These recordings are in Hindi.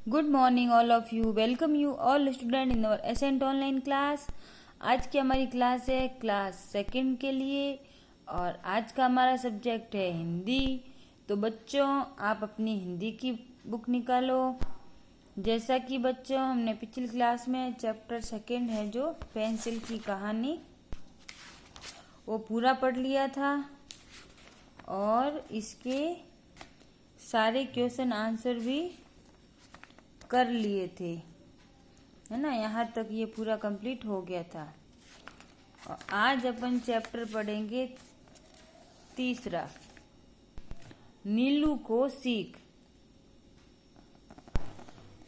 Good morning all of you. Welcome you all student in our accent online class. आज की हमारी क्लास है क्लास सेकंड के लिए और आज का हमारा सब्जेक्ट है हिंदी। तो बच्चों आप अपनी हिंदी की बुक निकालो। जैसा कि बच्चों हमने पिछली क्लास में चैप्टर सेकंड है जो पेंसिल की कहानी वो पूरा पढ़ लिया था और इसके सारे क्वेश्चन आंसर भी कर लिए थे, है ना। यहाँ तक ये पूरा कंप्लीट हो गया था। और आज अपन चैप्टर पढ़ेंगे तीसरा, नीलू को सीख।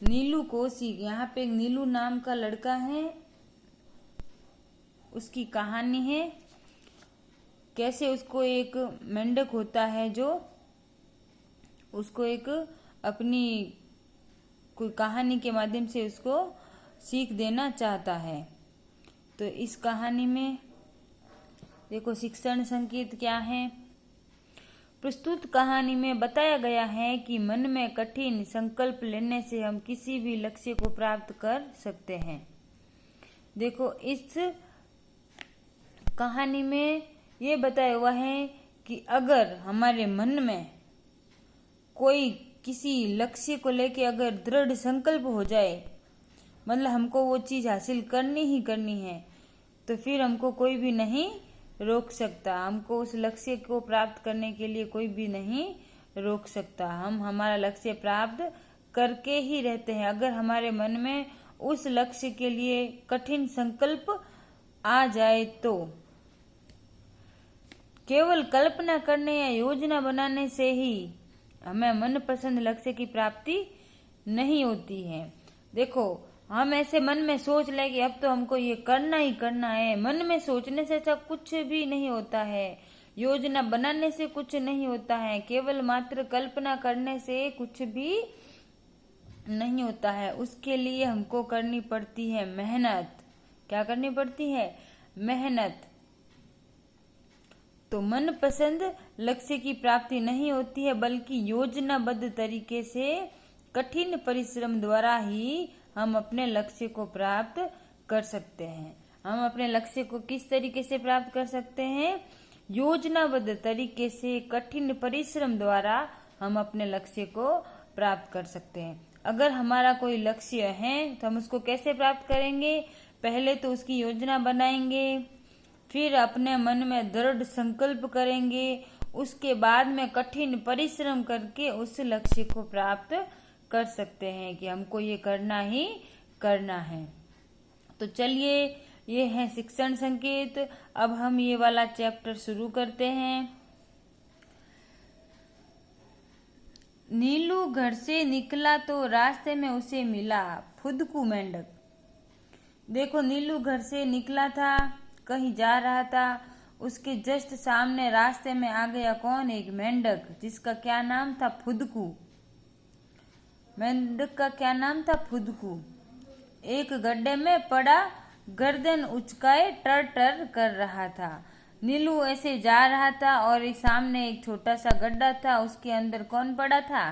नीलू को सीख। यहाँ पे एक नीलू नाम का लड़का है, उसकी कहानी है कैसे उसको एक मेंढक होता है जो उसको एक अपनी कोई कहानी के माध्यम से उसको सीख देना चाहता है। तो इस कहानी में देखो शिक्षण संकेत क्या है। प्रस्तुत कहानी में बताया गया है कि मन में कठिन संकल्प लेने से हम किसी भी लक्ष्य को प्राप्त कर सकते हैं। देखो इस कहानी में ये बताया हुआ है कि अगर हमारे मन में कोई किसी लक्ष्य को लेके अगर दृढ़ संकल्प हो जाए, मतलब हमको वो चीज हासिल करनी ही करनी है, तो फिर हमको कोई भी नहीं रोक सकता। हमको उस लक्ष्य को प्राप्त करने के लिए कोई भी नहीं रोक सकता। हम हमारा लक्ष्य प्राप्त करके ही रहते हैं। अगर हमारे मन में उस लक्ष्य के लिए कठिन संकल्प आ जाए तो केवल कल्पना करने या योजना बनाने से ही हमें मनपसंद लक्ष्य की प्राप्ति नहीं होती है। देखो हम ऐसे मन में सोच ले कि अब तो हमको ये करना ही करना है। मन में सोचने से अच्छा कुछ भी नहीं होता है, योजना बनाने से कुछ नहीं होता है, केवल मात्र कल्पना करने से कुछ भी नहीं होता है। उसके लिए हमको करनी पड़ती है मेहनत। क्या करनी पड़ती है? मेहनत। तो मनपसंद लक्ष्य की प्राप्ति नहीं होती है, बल्कि योजनाबद्ध तरीके से कठिन परिश्रम द्वारा ही हम अपने लक्ष्य को प्राप्त कर सकते हैं। हम अपने लक्ष्य को किस तरीके से प्राप्त कर सकते हैं? योजनाबद्ध तरीके से कठिन परिश्रम द्वारा हम अपने लक्ष्य को प्राप्त कर सकते हैं। अगर हमारा कोई लक्ष्य है तो हम उसको कैसे प्राप्त करेंगे? पहले तो उसकी योजना बनाएंगे, फिर अपने मन में दृढ़ संकल्प करेंगे, उसके बाद में कठिन परिश्रम करके उस लक्ष्य को प्राप्त कर सकते हैं कि हमको ये करना ही करना है। तो चलिए ये है शिक्षण संकेत। अब हम ये वाला चैप्टर शुरू करते हैं। नीलू घर से निकला तो रास्ते में उसे मिला फुदकू मेंढक। देखो नीलू घर से निकला था, कहीं जा रहा था, उसके जस्ट सामने रास्ते में आ गया कौन? एक मेंढक, जिसका क्या नाम था? फुदकू। मेंढक का क्या नाम था? फुदकू। एक गड्ढे में पड़ा, गर्दन उचकाए टर टर कर रहा था। नीलू ऐसे जा रहा था और इस सामने एक छोटा सा गड्ढा था, उसके अंदर कौन पड़ा था?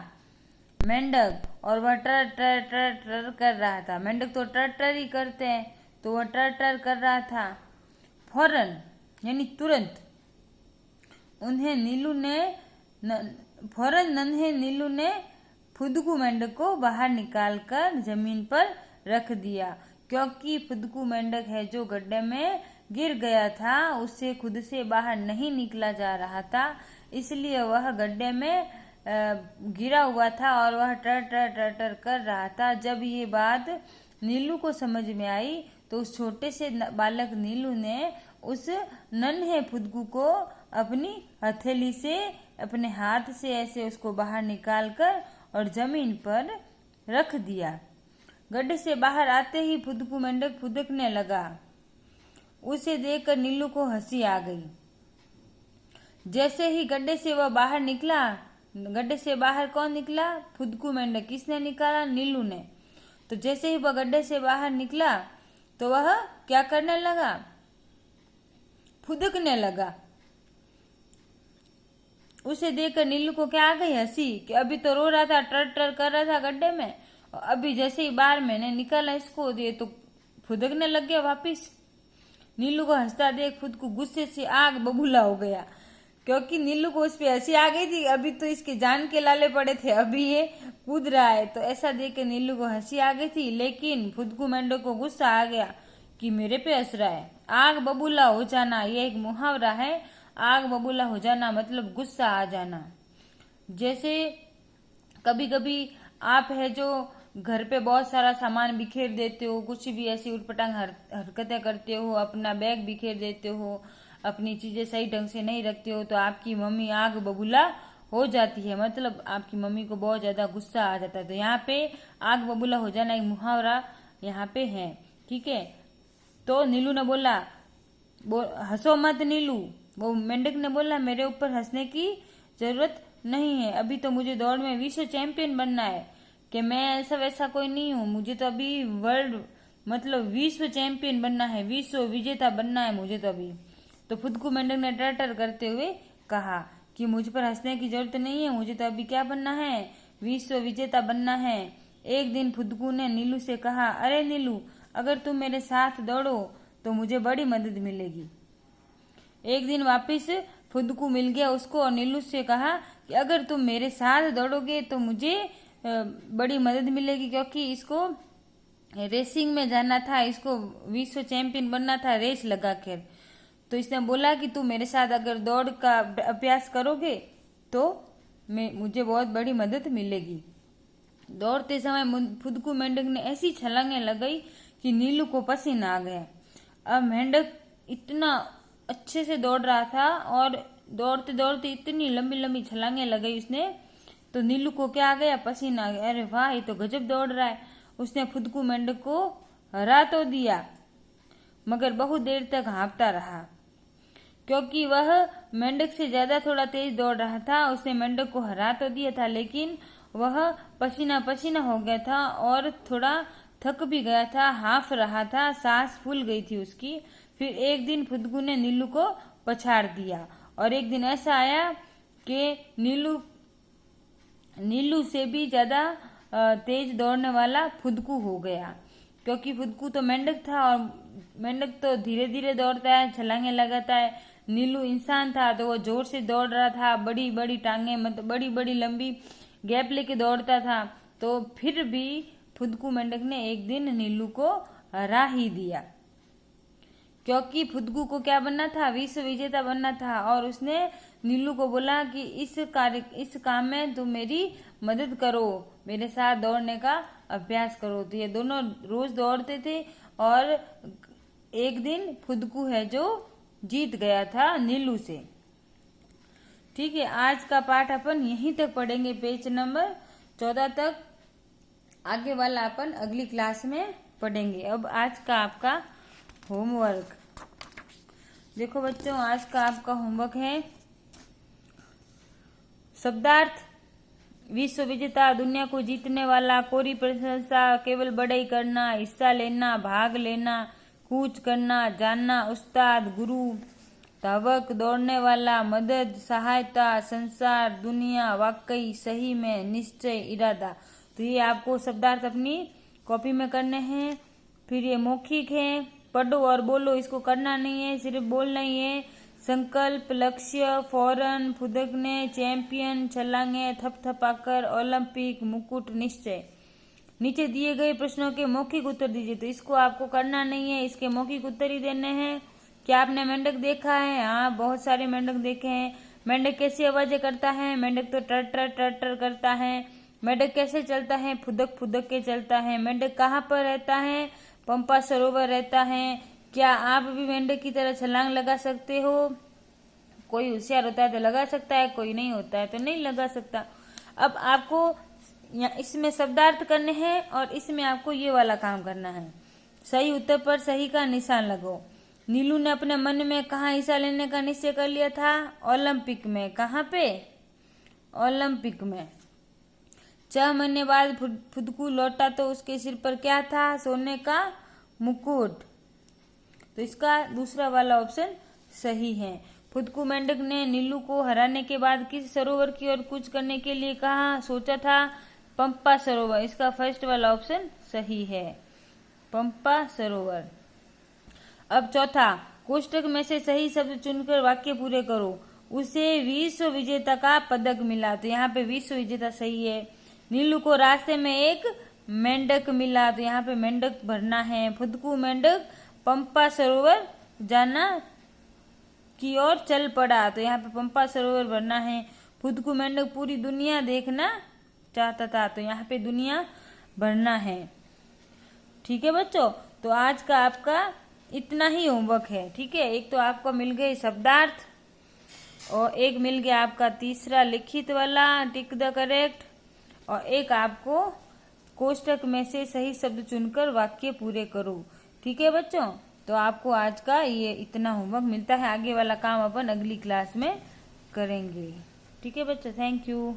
मेंढक। और वह टर टर टर टर कर रहा था। मेंढक तो टर टर ही करते हैं, तो वह टर टर कर रहा था। फौरन यानी तुरंत नन्हे नीलू ने फुदकू मेंढक को बाहर निकालकर जमीन पर रख दिया, क्योंकि फुदकू मेंढक है जो गड्ढे में गिर गया था, उससे खुद से बाहर नहीं निकला जा रहा था, इसलिए वह गड्ढे में गिरा हुआ था और वह टर टर टर टर कर रहा था। जब ये बात नीलू को समझ में आई तो उस छोटे से बालक नीलू ने उस नन्हे फुदकू को अपनी हथेली से, अपने हाथ से ऐसे उसको बाहर निकालकर और जमीन पर रख दिया। गड्ढे से बाहर आते ही फुदकू मेंढक फुदकने लगा। उसे देखकर नीलू को हंसी आ गई। जैसे ही गड्ढे से वह बाहर निकला, गड्ढे से बाहर कौन निकला? फुदकू मेंढक। किसने निकाला? नीलू ने। तो जैसे ही वह गड्ढे से बाहर निकला तो वह क्या करने लगा? फुदकने लगा। उसे देखकर नीलू को क्या आ गई? हंसी, कि अभी तो रो रहा था, टर टर कर रहा था गड्ढे में, और अभी जैसे ही बाहर मैंने निकाला इसको, ये तो फुदकने लग गया वापिस। नीलू को हंसता देख खुद को गुस्से से आग बबूला हो गया, क्योंकि नीलू को उस पर हंसी आ गई थी। अभी तो इसके जान के लाले पड़े थे, अभी ये कूद रहा है। तो ऐसा देख के नीलू को हंसी आ गई थी, लेकिन फुदकू मेंढक को गुस्सा आ गया कि मेरे पे हंस रहा है। आग बबूला हो जाना ये एक मुहावरा है। आग बबूला हो जाना मतलब गुस्सा आ जाना। जैसे कभी कभी आप है जो घर पे बहुत सारा सामान बिखेर देते हो, कुछ भी ऐसी उटपटांग हरकतें करते हो, अपना बैग बिखेर देते हो, अपनी चीजें सही ढंग से नहीं रखते हो, तो आपकी मम्मी आग बबूला हो जाती है, मतलब आपकी मम्मी को बहुत ज्यादा गुस्सा आ जाता है। तो यहाँ पे आग बबूला हो जाना एक मुहावरा यहाँ पे है, ठीक है। तो नीलू ने बोला, हंसो मत नीलू। वो मेंढक ने बोला, मेरे ऊपर हंसने की जरूरत नहीं है, अभी तो मुझे दौड़ में विश्व चैंपियन बनना है, कि मैं ऐसा वैसा कोई नहीं हूँ, मुझे तो अभी वर्ल्ड मतलब विश्व चैंपियन बनना है, विश्व विजेता बनना है मुझे तो अभी। तो फुदकू मेंढक ने टर्टर करते हुए कहा कि मुझ पर हंसने की जरूरत नहीं है, मुझे तो अभी क्या बनना है, विश्व विजेता बनना है। एक दिन फुदकू ने नीलू से कहा, अरे नीलू, अगर तुम मेरे साथ दौड़ो तो मुझे बड़ी मदद मिलेगी। एक दिन वापिस फुदकू मिल गया उसको और नीलू से कहा कि अगर तुम मेरे साथ दौड़ोगे तो मुझे बड़ी मदद मिलेगी, क्योंकि इसको रेसिंग में जाना था, इसको विश्व चैंपियन बनना था रेस लगा कर। तो इसने बोला कि तू मेरे साथ अगर दौड़ का अभ्यास करोगे तो मुझे बहुत बड़ी मदद मिलेगी। दौड़ते समय फुदकू मेंढक ने ऐसी छलांगे लगाई कि नीलू को पसीना आ गया। अब मेंढक इतना अच्छे से दौड़ रहा था और दौड़ते दौड़ते इतनी लंबी लंबी छलांगे लगाई उसने, तो नीलू को क्या आ गया, पसीना आ गया। अरे वाह, ये तो गजब दौड़ रहा है। उसने फुदकू मेंढक को हरा तो दिया, मगर बहुत देर तक हाँफता रहा, क्योंकि वह मेंढक से ज्यादा थोड़ा तेज दौड़ रहा था। उसने मेंढक को हरा तो दिया था, लेकिन वह पसीना पसीना हो गया था और थोड़ा थक भी गया था, हाँफ रहा था, सांस फूल गई थी उसकी। फिर एक दिन फुदकू ने नीलू को पछाड़ दिया, और एक दिन ऐसा आया कि नीलू से भी ज्यादा तेज दौड़ने वाला फुदकू हो गया, क्योंकि फुदकू तो मेंढक था और मेंढक तो धीरे धीरे दौड़ता है, छलांगे लगाता है। नीलू इंसान था तो वो जोर से दौड़ रहा था, बड़ी बड़ी टांगे मतलब बड़ी बड़ी लंबी गैप लेके दौड़ता था। तो फिर भी फुदकू मेंढक ने एक दिन नीलू को हरा ही दिया, क्योंकि फुदकू को क्या बनना था, विश्व विजेता बनना था। और उसने नीलू को बोला कि इस काम में तुम मेरी मदद करो, मेरे साथ दौड़ने का अभ्यास करो। तो ये दोनों रोज दौड़ते थे और एक दिन फुदकू है जो जीत गया था नीलू से। ठीक है, आज का पाठ अपन यहीं तक पढ़ेंगे, पेज नंबर 14 तक। आगे वाला अपन अगली क्लास में पढ़ेंगे। अब आज का आपका होमवर्क देखो बच्चों, आज का आपका होमवर्क है शब्दार्थ। विश्व विजेता, दुनिया को जीतने वाला, कोरी प्रशंसा, केवल बड़ाई करना, हिस्सा लेना, भाग लेना, कूच करना, जानना, उस्ताद, गुरु, धावक, दौड़ने वाला, मदद, सहायता, संसार, दुनिया, वाकई, सही में, निश्चय, इरादा। तो ये आपको शब्दार्थ अपनी कॉपी में करने हैं। फिर ये मौखिक है, पढ़ो और बोलो, इसको करना नहीं है, सिर्फ बोलना ही है। संकल्प, लक्ष्य, फौरन, फुदकने, चैंपियन, छलांगे, थपथपाकर, ओलंपिक, मुकुट, निश्चय। नीचे दिए गए प्रश्नों के मौखिक उत्तर दीजिए। तो इसको आपको करना नहीं है, इसके मौखिक उत्तर ही देने हैं। क्या आपने मेंढक देखा है? हाँ, बहुत सारे मेंढक देखे हैं। मेंढक कैसी आवाजें करता है? मेंढक तो टर टर टर टर करता है। मेंढक कैसे चलता है? फुदक फुदक के चलता है। मेंढक कहाँ पर रहता है? पंपा सरोवर रहता है। क्या आप भी मेंढक की तरह छलांग लगा सकते हो? कोई होशियार होता है तो लगा सकता है, कोई नहीं होता है तो नहीं लगा सकता। अब आपको इसमें शब्दार्थ करने हैं और इसमें आपको ये वाला काम करना है। सही उत्तर पर सही का निशान लगाओ। नीलू ने अपने मन में कहाँ हिस्सा लेने का निश्चय कर लिया था? ओलंपिक में। कहाँ पे? ओलंपिक में। 6 महीने बाद फुदकू लौटा तो उसके सिर पर क्या था? सोने का मुकुट। तो इसका दूसरा वाला ऑप्शन सही है। फुदकू मेंढक ने नीलू को हराने के बाद किस सरोवर की ओर कूच करने के लिए कहा सोचा था? पंपा सरोवर, इसका फर्स्ट वाला ऑप्शन सही है, पंपा सरोवर। अब चौथा, कोष्टक में से सही शब्द चुनकर वाक्य पूरे करो। उसे विश्व विजेता का पदक मिला, तो यहाँ पे विश्व विजेता सही है। नीलू को रास्ते में एक मेंढक मिला, तो यहाँ पे मेंढक भरना है। फुदकू मेंढक पंपा सरोवर जाना की ओर चल पड़ा, तो यहाँ पे पंपा सरोवर भरना है। फुदकू मेंढक पूरी दुनिया देखना चाहता था, तो यहाँ पे दुनिया भरना है। ठीक है बच्चों, तो आज का आपका इतना ही होमवर्क है। ठीक है, एक तो आपको मिल गए शब्दार्थ और एक मिल गया आपका तीसरा लिखित वाला टिक द करेक्ट, और एक आपको कोष्टक में से सही शब्द चुनकर वाक्य पूरे करो। ठीक है बच्चों, तो आपको आज का ये इतना होमवर्क मिलता है। आगे वाला काम अपन अगली क्लास में करेंगे। ठीक है बच्चों, थैंक यू।